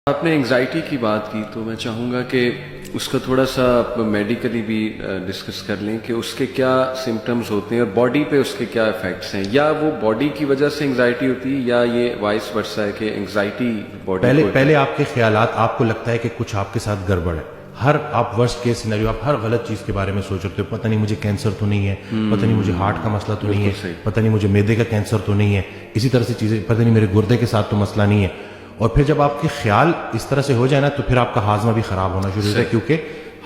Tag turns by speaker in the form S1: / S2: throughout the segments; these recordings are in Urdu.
S1: آپ نے انگزائٹی کی بات کی تو میں چاہوں گا کہ اس کا تھوڑا سا آپ میڈیکلی بھی ڈسکس کر لیں کہ اس کے کیا سمٹمز ہوتے ہیں اور باڈی پہ اس کے کیا افیکٹس ہیں، یا وہ باڈی کی وجہ سے انگزائٹی ہوتی ہے یا یہ وائس ورسا ہے کہ انگزائٹی باڈی
S2: پہلے آپ کے خیالات، آپ کو لگتا ہے کہ کچھ آپ کے ساتھ گڑبڑ ہے، ہر آپ ورسٹ کیس سینیریو، آپ ہر غلط چیز کے بارے میں سوچ رہے ہو، پتہ نہیں مجھے کینسر تو نہیں ہے، پتہ نہیں مجھے ہارٹ کا مسئلہ تو نہیں ہے، پتہ نہیں مجھے میدے کا کینسر تو نہیں ہے، اسی طرح سے چیزیں، پتہ نہیں میرے گردے کے ساتھ تو مسئلہ نہیں ہے. اور پھر جب آپ کے خیال اس طرح سے ہو جائے نا تو پھر آپ کا ہاضمہ بھی خراب ہونا شروع ہوتا ہے، کیونکہ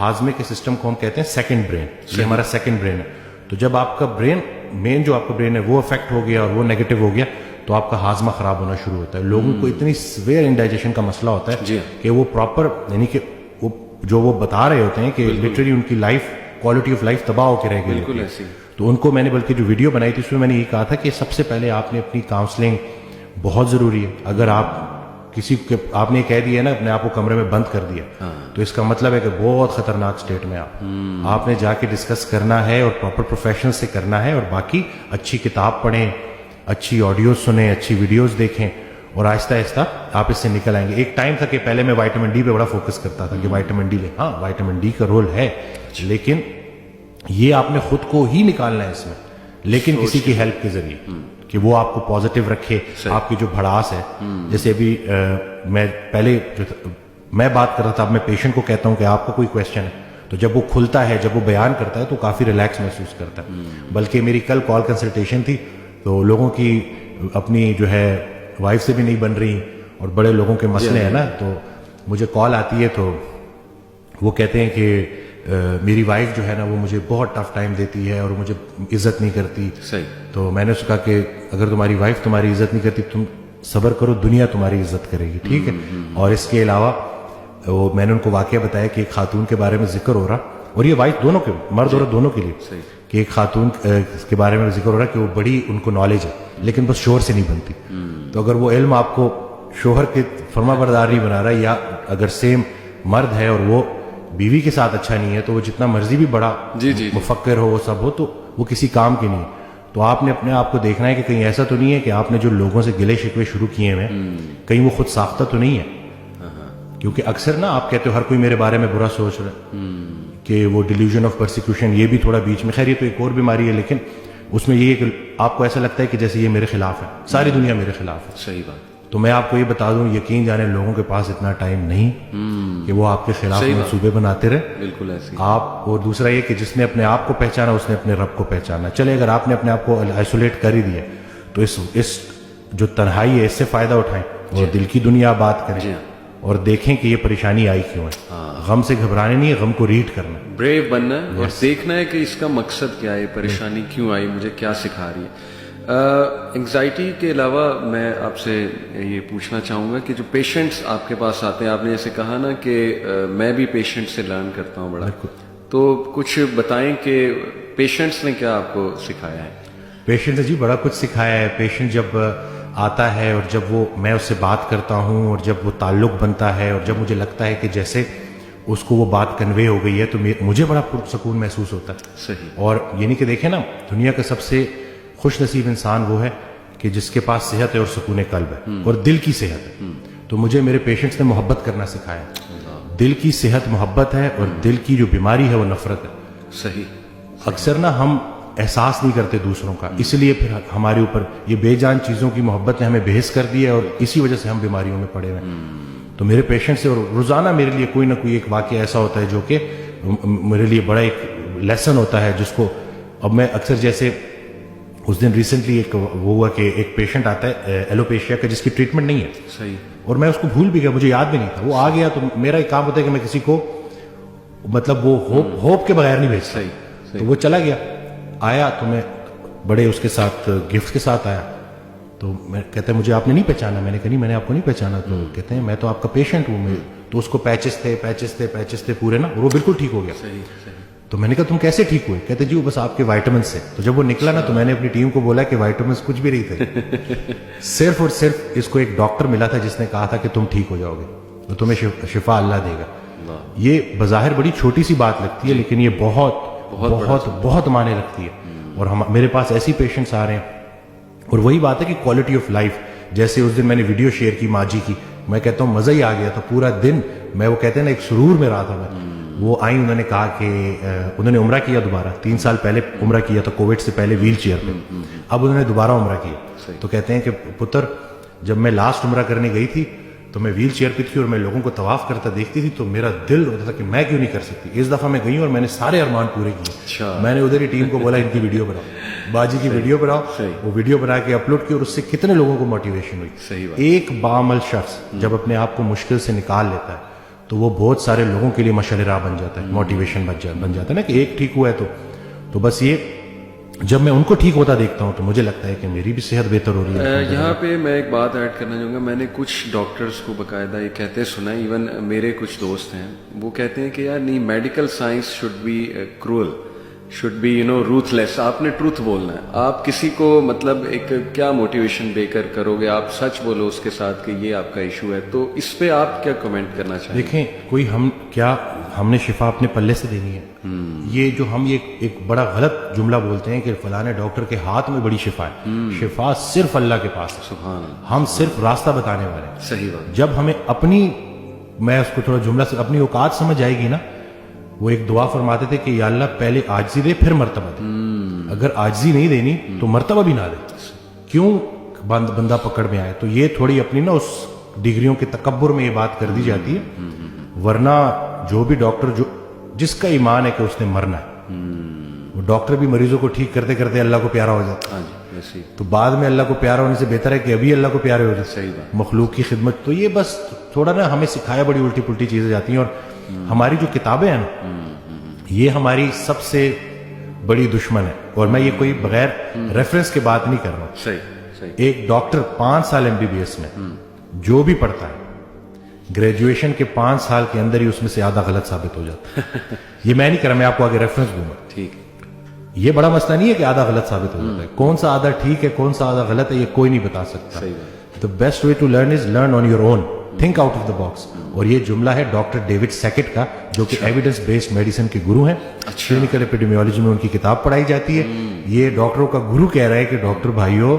S2: ہاضمے کے سسٹم کو ہم کہتے ہیں سیکنڈ برین، یہ ہمارا سیکنڈ برین ہے. تو جب آپ کا برین، مین جو آپ کا برین ہے وہ افیکٹ ہو گیا اور وہ نیگیٹو ہو گیا تو آپ کا ہاضمہ خراب ہونا شروع ہوتا ہے. لوگوں کو اتنی سویئر انڈائجیشن کا مسئلہ ہوتا ہے کہ وہ پراپر، یعنی کہ وہ جو وہ بتا رہے ہوتے ہیں کہ لٹرلی ان کی لائف، کوالٹی آف لائف تباہ ہو کے رہ گئی. تو ان کو میں نے بلکہ جو ویڈیو بنائی تھی اس میں نے یہ کہا تھا کہ سب سے پہلے آپ نے اپنی کاؤنسلنگ بہت ضروری ہے. اگر آپ کسی کے، آپ نے کہہ دیا نا اپنے آپ کو کمرے میں بند کر دیا، تو اس کا مطلب ہے کہ بہت خطرناک سٹیٹ میں آپ نے جا کے ڈسکس کرنا ہے اور پراپر پروفیشنل سے کرنا ہے. اور باقی اچھی کتاب پڑھیں، اچھی آڈیوز سنیں، اچھی ویڈیوز دیکھیں اور آہستہ آہستہ آپ اس سے نکل آئیں گے. ایک ٹائم تھا کہ پہلے میں وائٹامن ڈی پہ بڑا فوکس کرتا تھا کہ وائٹامن ڈی لیں. ہاں وائٹامن ڈی کا رول ہے، لیکن یہ آپ نے خود کو ہی نکالنا ہے اس میں، لیکن کسی کی ہیلپ کے ذریعے کہ وہ آپ کو پازیٹیو رکھے. آپ کی جو بھڑاس ہے، جیسے ابھی میں پہلے میں بات کر رہا تھا، اب میں پیشنٹ کو کہتا ہوں کہ آپ کو کوئی کویشچن ہے تو جب وہ کھلتا ہے، جب وہ بیان کرتا ہے تو کافی ریلیکس محسوس کرتا ہے. بلکہ میری کل کال کنسلٹیشن تھی تو لوگوں کی اپنی جو ہے وائف سے بھی نہیں بن رہی اور بڑے لوگوں کے مسئلے ہیں نا، تو مجھے کال آتی ہے تو وہ کہتے ہیں کہ میری وائف جو ہے نا وہ مجھے بہت ٹف ٹائم دیتی ہے اور مجھے عزت نہیں کرتی. تو میں نے اس کو کہا کہ اگر تمہاری وائف تمہاری عزت نہیں کرتی، تم صبر کرو، دنیا تمہاری عزت کرے گی، ٹھیک ہے. اور اس کے علاوہ وہ میں نے ان کو واقعہ بتایا کہ ایک خاتون کے بارے میں ذکر ہو رہا، اور یہ وائف دونوں کے، مرد عورت دونوں کے لیے، کہ ایک خاتون کے بارے میں ذکر ہو رہا کہ وہ بڑی ان کو نالج ہے لیکن بس شوہر سے نہیں بنتی. تو اگر وہ علم آپ کو شوہر کے فرما بردار نہیں بنا رہا، یا اگر سیم مرد ہے اور وہ بیوی کے ساتھ اچھا نہیں ہے، تو وہ جتنا مرضی بھی بڑا مفکر ہو، وہ سب ہو، تو وہ کسی کام کی نہیں. تو آپ نے اپنے آپ کو دیکھنا ہے کہ کہیں ایسا تو نہیں ہے کہ آپ نے جو لوگوں سے گلے شکوے شروع کیے ہیں کہیں وہ خود ساختہ تو نہیں ہے. کیونکہ اکثر نا آپ کہتے ہو ہر کوئی میرے بارے میں برا سوچ رہا ہے، کہ وہ ڈیلیوژن آف پرسیکیوشن، یہ بھی تھوڑا بیچ میں، خیر یہ تو ایک اور بیماری ہے، لیکن اس میں یہ ہے کہ آپ کو ایسا لگتا ہے کہ جیسے یہ میرے خلاف ہے، ساری دنیا میرے خلاف ہے.
S1: صحیح بات.
S2: تو میں آپ کو یہ بتا دوں، یقین جانے لوگوں کے پاس اتنا ٹائم نہیں کہ وہ آپ کے خلاف منصوبے بناتے رہے.
S1: بالکل ایسے
S2: آپ. اور دوسرا یہ کہ جس نے اپنے آپ کو پہچانا اس نے اپنے رب کو پہچانا. چلے اگر آپ نے اپنے آپ کو آئسولیٹ کر ہی دیا تو اس جو تنہائی ہے اس سے فائدہ اٹھائیں اور دل کی دنیا بات کریں اور دیکھیں کہ یہ پریشانی آئی کیوں ہے. غم سے گھبرانے نہیں ہے، غم کو ریڈ کرنا،
S1: بریو بننا ہے اور دیکھنا ہے کہ اس کا مقصد کیا ہے، پریشانی کیوں آئی، مجھے کیا سکھا رہی ہے. انگزائٹی کے علاوہ میں آپ سے یہ پوچھنا چاہوں گا کہ جو پیشنٹس آپ کے پاس آتے ہیں، آپ نے جیسے کہا نا کہ میں بھی پیشنٹ سے لرن کرتا ہوں بڑا، تو کچھ بتائیں کہ پیشنٹس نے کیا آپ کو سکھایا ہے.
S2: پیشنٹ نے جی بڑا کچھ سکھایا ہے. پیشنٹ جب آتا ہے اور جب وہ، میں اس سے بات کرتا ہوں اور جب وہ تعلق بنتا ہے اور جب مجھے لگتا ہے کہ جیسے اس کو وہ بات کنوے ہو گئی ہے تو مجھے بڑا پرسکون محسوس ہوتا ہے.
S1: صحیح.
S2: اور یعنی کہ دیکھیں نا، دنیا کا سب سے خوش نصیب انسان وہ ہے کہ جس کے پاس صحت ہے اور سکون قلب ہے اور دل کی صحت ہے. تو مجھے میرے پیشنٹس نے محبت کرنا سکھایا. دل کی صحت محبت ہے اور دل کی جو بیماری ہے وہ نفرت ہے.
S1: صحیح.
S2: اکثر نا ہم احساس نہیں کرتے دوسروں کا، اس لیے پھر ہمارے اوپر یہ بے جان چیزوں کی محبت نے ہمیں بحث کر دی ہے اور اسی وجہ سے ہم بیماریوں میں پڑے ہوئے ہیں. تو میرے پیشنٹ سے، اور روزانہ میرے لیے کوئی نہ کوئی ایک واقعہ ایسا ہوتا ہے جو کہ میرے لیے بڑا ایک لیسن ہوتا ہے، جس کو اب میں اکثر، جیسے اس دن ریسنٹلی ایک وہ ہوا کہ ایک پیشنٹ آتا ہے ایلوپیشیا کا جس کی ٹریٹمنٹ نہیں ہے.
S1: صحیح. اور
S2: میں اس کو بھول بھی گیا، مجھے یاد بھی نہیں تھا. وہ آ گیا تو میرا ایک کام ہوتا ہے کہ میں کسی کو مطلب وہ ہوپ کے بغیر نہیں بھیجتا. تو وہ چلا گیا، آیا تو میں بڑے اس کے ساتھ گفٹ کے ساتھ آیا. تو میں کہتا ہے مجھے آپ نے نہیں پہچانا. میں نے کہا نہیں میں نے آپ کو نہیں پہچانا. تو کہتے ہیں میں تو آپ کا پیشنٹ ہوں. تو اس کو پیچز تھے پورے نا، اور وہ بالکل ٹھیک ہو گیا. تو میں نے کہا تم کیسے ٹھیک ہوئے؟ کہتے جی وہ بس آپ کے وائٹامنس سے. تو جب وہ نکلا نا تو میں نے اپنی ٹیم کو بولا کہ وائٹامنس کچھ بھی نہیں تھے، صرف اور صرف اس کو ایک ڈاکٹر ملا تھا جس نے کہا تھا کہ تم ٹھیک ہو جاؤ گے، تو تمہیں شفا اللہ دے گا. یہ بظاہر بڑی چھوٹی سی بات لگتی ہے لیکن یہ بہت بہت بہت معنی رکھتی ہے. اور میرے پاس ایسی پیشنٹس آ رہے ہیں. اور وہی بات ہے کہ کوالٹی آف لائف، جیسے اس دن میں نے ویڈیو شیئر کی ماجی کی میں کہتا ہوں مزہ ہی آ گیا تھا پورا دن. میں وہ کہتے ہیں نا ایک سرور میں رہا تھا میں. وہ آئیں, انہوں نے کہا کہ انہوں نے عمرہ کیا دوبارہ, 3 سال پہلے عمرہ کیا تھا کووڈ سے پہلے ویل چیئر پہ, اب انہوں نے دوبارہ عمرہ کیا. تو کہتے ہیں کہ پتر جب میں لاسٹ عمرہ کرنے گئی تھی تو میں ویل چیئر پہ تھی اور میں لوگوں کو طواف کرتا دیکھتی تھی تو میرا دل ہوتا تھا کہ میں کیوں نہیں کر سکتی. اس دفعہ میں گئی ہوں اور میں نے سارے ارمان پورے کیے. میں نے ادھر ہی ٹیم کو بولا ان کی ویڈیو بناؤ, باجی کی ویڈیو بناؤ. وہ ویڈیو بنا کے اپلوڈ کی اور اس سے کتنے لوگوں کو موٹیویشن ہوئی. ایک بعمل شخص جب اپنے آپ کو مشکل سے نکال لیتا ہے تو وہ بہت سارے لوگوں کے لیے مشعل راہ بن جاتا ہے, موٹیویشن بن جاتا ہے نا, کہ ایک ٹھیک ہوا ہے تو بس یہ جب میں ان کو ٹھیک ہوتا دیکھتا ہوں تو مجھے لگتا ہے کہ میری بھی صحت بہتر ہو رہی ہے.
S1: یہاں پہ میں ایک بات ایڈ کرنا چاہوں گا. میں نے کچھ ڈاکٹرز کو باقاعدہ یہ کہتے سنا ہے, ایون میرے کچھ دوست ہیں وہ کہتے ہیں کہ یار نہیں, medical science should be cruel, should be ruthless. آپ نے ٹروتھ بولنا ہے. آپ کسی کو مطلب ایک کیا موٹیویشن دے کر کرو گے, آپ سچ بولو اس کے ساتھ کہ یہ آپ کا ایشو ہے. تو اس پہ آپ کیا کمنٹ کرنا چاہیں گے؟
S2: دیکھیں, کوئی ہم نے شفا اپنے پلے سے دینی ہے. یہ جو ہم ایک بڑا غلط جملہ بولتے ہیں کہ فلاں ڈاکٹر کے ہاتھ میں بڑی شفا ہے. شفا صرف اللہ کے پاس ہے.
S1: سبحان اللہ.
S2: ہم صرف راستہ بتانے والے ہیں.
S1: صحیح بات.
S2: جب ہمیں اپنی, میں اس کو تھوڑا جملہ سے, اپنی اوقات سمجھ آئے گی نا, وہ ایک دعا فرماتے تھے کہ یا اللہ پہلے عاجزی دے پھر مرتبہ دے. اگر عاجزی نہیں دینی تو مرتبہ بھی نہ دے. کیوں بندہ پکڑ میں آئے. تو یہ تھوڑی اپنی نا اس ڈگریوں کے تکبر میں یہ بات کر دی جاتی ہے. ورنہ جو بھی ڈاکٹر جس کا ایمان ہے کہ اس نے مرنا ہے, وہ ڈاکٹر بھی مریضوں کو ٹھیک کرتے کرتے اللہ کو پیارا ہو جاتا ہے. تو بعد میں اللہ کو پیارا ہونے سے بہتر ہے کہ ابھی اللہ کو پیارے ہو جائے مخلوق کی خدمت. تو یہ بس تھوڑا نا ہمیں سکھایا بڑی الٹی پلٹی چیزیں جاتی ہیں. اور ہماری جو کتابیں ہیں نا, یہ ہماری سب سے بڑی دشمن ہے. اور میں یہ کوئی بغیر ریفرنس کے بات نہیں کر رہا ہوں.
S1: صحیح.
S2: ایک ڈاکٹر 5 سال MBBS میں جو بھی پڑھتا ہے, گریجویشن کے 5 سال کے اندر ہی اس میں سے آدھا غلط ثابت ہو جاتا ہے. یہ میں نہیں کر رہا, میں آپ کو آگے ریفرنس دوں گا.
S1: ٹھیک.
S2: یہ بڑا مسئلہ نہیں ہے کہ آدھا غلط ثابت ہو جاتا ہے. کون سا آدھا ٹھیک ہے, کون سا آدھا غلط ہے, یہ کوئی نہیں بتا سکتا. The best way to learn is learn on your own. Think out of the box. اور یہ جملہ ہے ڈاکٹر ڈیوڈ سیکٹ کا, جو کہ ایویڈنس بیسڈ میڈیسن کے گرو ہیں. کلینکل ایپیڈیمیولوجی میں ان کی کتاب پڑھائی جاتی ہے. یہ ڈاکٹروں کا گرو کہہ رہا ہے کہ ڈاکٹر بھائیو,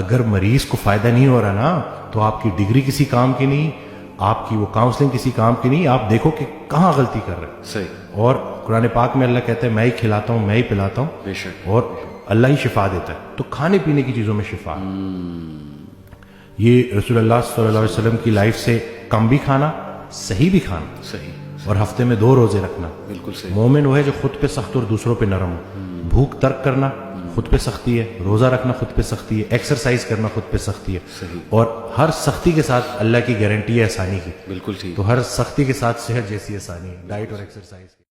S2: اگر مریض کو فائدہ نہیں ہو رہا نا, تو آپ کی ڈگری کسی کام کی نہیں, آپ کی وہ کاؤنسلنگ کسی کام کی نہیں. آپ دیکھو کہ کہاں غلطی کر رہے ہیں.
S1: صحیح.
S2: اور قرآن پاک میں اللہ کہتا ہے میں ہی کھلاتا ہوں, میں ہی پلاتا ہوں,
S1: بے شک,
S2: اور اللہ ہی شفا دیتا ہے. تو کھانے پینے کی چیزوں میں شفا. یہ رسول اللہ صلی اللہ علیہ وسلم کی لائف سے کم بھی کھانا, صحیح بھی کھانا.
S1: صحیح.
S2: اور ہفتے میں 2 روزے رکھنا.
S1: بالکل صحیح.
S2: مومن وہ ہے جو خود پہ سخت اور دوسروں پہ نرم ہو. بھوک ترک کرنا خود پہ سختی ہے, روزہ رکھنا خود پہ سختی ہے, ایکسرسائز کرنا خود پہ سختی ہے.
S1: صحیح. اور
S2: ہر سختی کے ساتھ اللہ کی گارنٹی ہے آسانی کی.
S1: بالکل ٹھیک.
S2: تو ہر سختی کے ساتھ صحت جیسی آسانی ہے, ڈائٹ اور ایکسرسائز.